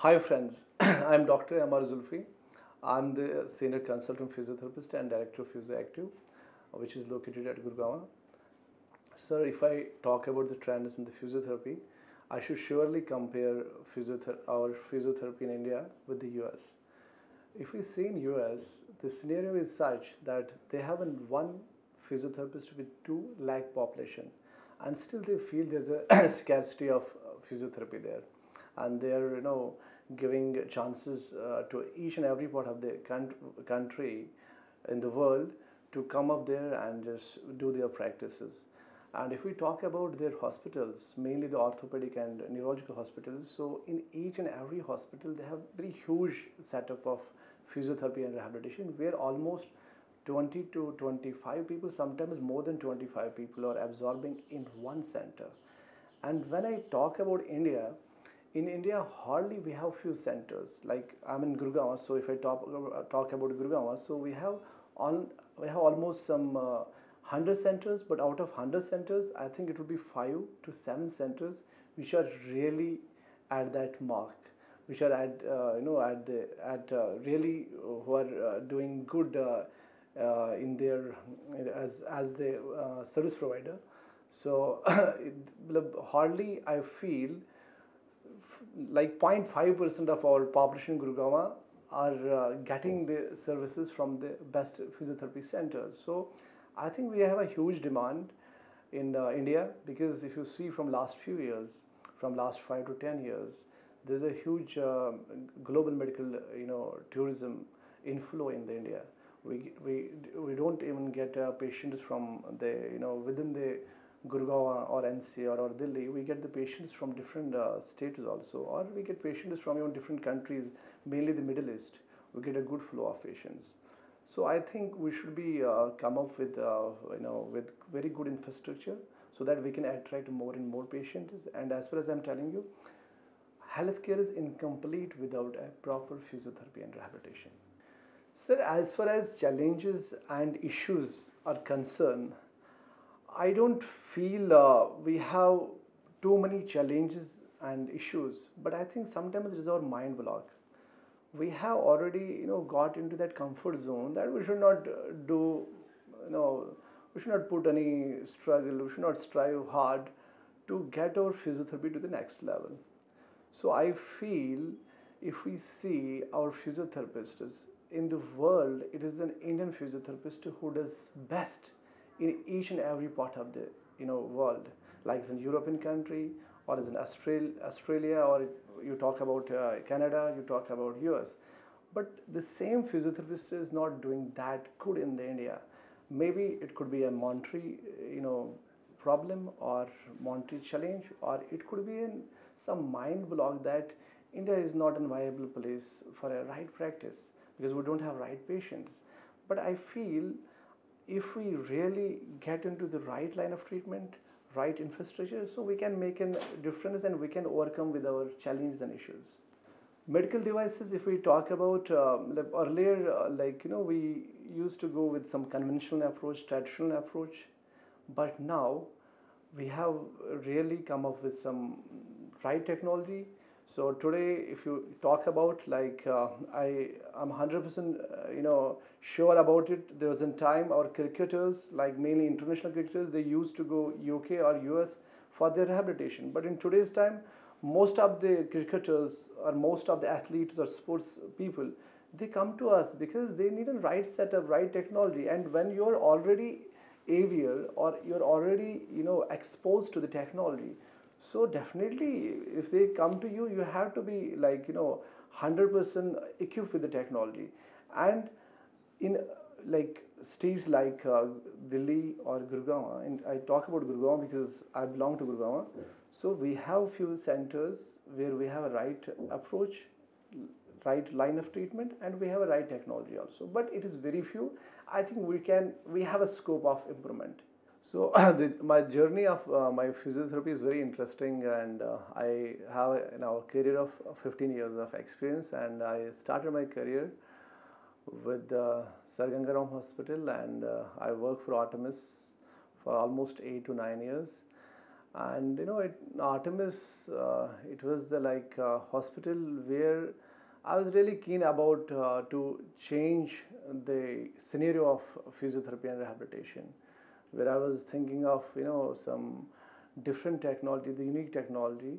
Hi friends, I am Dr. M R Zulfi. I am the Senior Consultant Physiotherapist and Director of Physio Active, which is located at Gurugram. Sir, if I talk about the trends in the physiotherapy, I should surely compare our physiotherapy in India with the US. If we see in US, the scenario is such that they have one physiotherapist with 2 lakh population, and still they feel there's a scarcity of physiotherapy there, and they are giving chances to each and every part of the country in the world to come up there and just do their practices. And if we talk about their hospitals, mainly the orthopedic and neurological hospitals, so in each and every hospital they have very huge setup of physiotherapy and rehabilitation, where almost 20 to 25 people, sometimes more than 25 people, are absorbing in one center. And when I talk about India, in India hardly we have few centers. Like I'm in Gurugram, so if I talk about Gurugram, so we have almost some 100 centers, but out of 100 centers, I think it would be 5 to 7 centers which are really at that mark, which are at really who are doing good in their as the service provider. So hardly I feel like 0.5% of our population in Gurugram are getting the services from the best physiotherapy centers. So I think we have a huge demand in India, because if you see from last few years, from last 5 to 10 years, there's a huge global medical tourism inflow in the India. We don't even get patients from the within the Gurugram or NCR or Delhi. We get the patients from different states also, or we get patients from even different countries, mainly the Middle East. We get a good flow of patients. So I think we should be come up with with very good infrastructure, so that we can attract more and more patients. And as far as I'm telling you, healthcare is incomplete without a proper physiotherapy and rehabilitation. Sir, as far as challenges and issues are concerned, I don't feel we have too many challenges and issues, but I think sometimes it is our mind block. We have already got into that comfort zone that we should not do, we should not put any struggle, we should not strive hard to get our physiotherapy to the next level. So I feel if we see our physiotherapists in the world, it is an Indian physiotherapist who does best in each and every part of the world, like it's in European country, or is in Australia, or you talk about Canada, you talk about US. But the same physiotherapist is not doing that good in the India. Maybe it could be a monetary problem or monetary challenge, or it could be in some mind block that India is not a viable place for a right practice because we don't have right patients. But I feel if we really get into the right line of treatment, right infrastructure, so we can make a difference and we can overcome with our challenges and issues. Medical devices, if we talk about earlier, we used to go with some conventional approach, traditional approach, but now we have really come up with some right technology. So today, if you talk about I'm 100% sure about it. There was a time our cricketers, like mainly international cricketers, they used to go UK or US for their rehabilitation. But in today's time, most of the cricketers or most of the athletes or sports people, they come to us because they need a right setup, right technology. And when you're already aware or you're already exposed to the technology, so definitely if they come to you, you have to be 100% equipped with the technology. And in states like Delhi or Gurugram, and I talk about Gurugram because I belong to Gurugram, so we have few centers where we have a right approach, right line of treatment, and we have a right technology also, but it is very few. I think we have a scope of improvement. So my journey of my physiotherapy is very interesting, and I have a career of 15 years of experience, and I started my career with Sir Gangaram Hospital, and I worked for Artemis for almost 8 to 9 years. And Artemis, it was the hospital where I was really keen about to change the scenario of physiotherapy and rehabilitation, where I was thinking of some different technology, the unique technology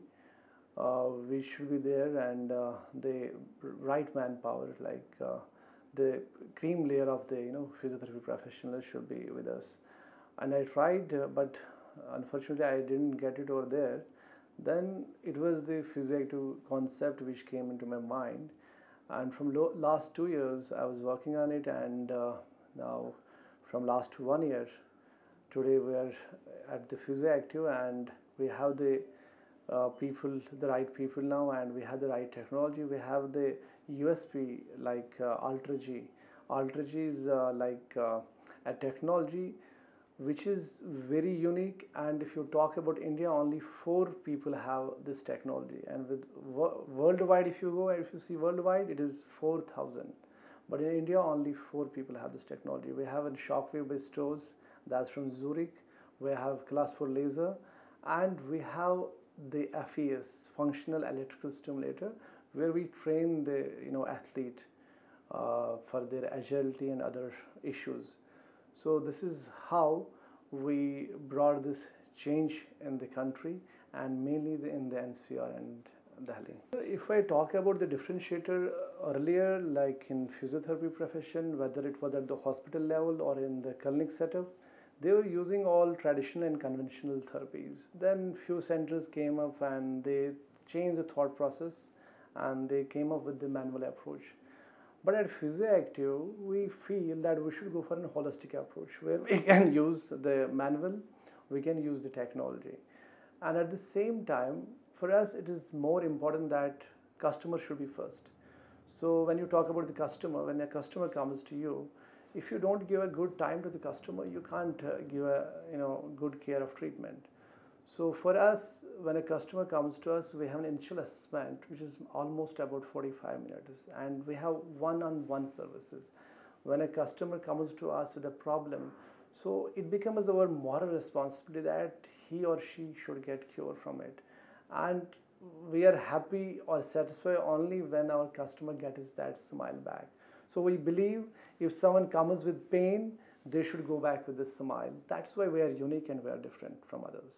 which should be there, and the right manpower, the cream layer of the physiotherapy professionals should be with us. And I tried, but unfortunately I didn't get it over there. Then it was the Physio Active concept which came into my mind, and from last 2 years I was working on it, and now from last 1 year, today we are at the Physio Active, and we have the the right people now, and we have the right technology. We have the USP like Ultra G. Ultra G is a technology which is very unique, and if you talk about India, only 4 people have this technology, and with worldwide, if you see worldwide, it is 4,000, but in India only 4 people have this technology. We have a shockwave based stores, that's from Zurich. We have class 4 laser, and we have the FES, functional electrical stimulator, where we train the athlete for their agility and other issues. So this is how we brought this change in the country, and mainly in the NCR and Delhi. If I talk about the differentiator earlier, like in physiotherapy profession, whether it was at the hospital level or in the clinic setup, they were using all traditional and conventional therapies. Then few centers came up and they changed the thought process, and they came up with the manual approach. But at Physio Active, we feel that we should go for a holistic approach where we can use the manual, we can use the technology. And at the same time, for us, it is more important that customer should be first. So when you talk about the customer, when a customer comes to you, if you don't give a good time to the customer, you can't give a good care of treatment. So for us, when a customer comes to us, we have an initial assessment which is almost about 45 minutes, and we have one-on-one services. When a customer comes to us with a problem, so it becomes our moral responsibility that he or she should get cured from it. And we are happy or satisfied only when our customer gets that smile back. So we believe if someone comes with pain, they should go back with a smile. That's why we are unique and we are different from others.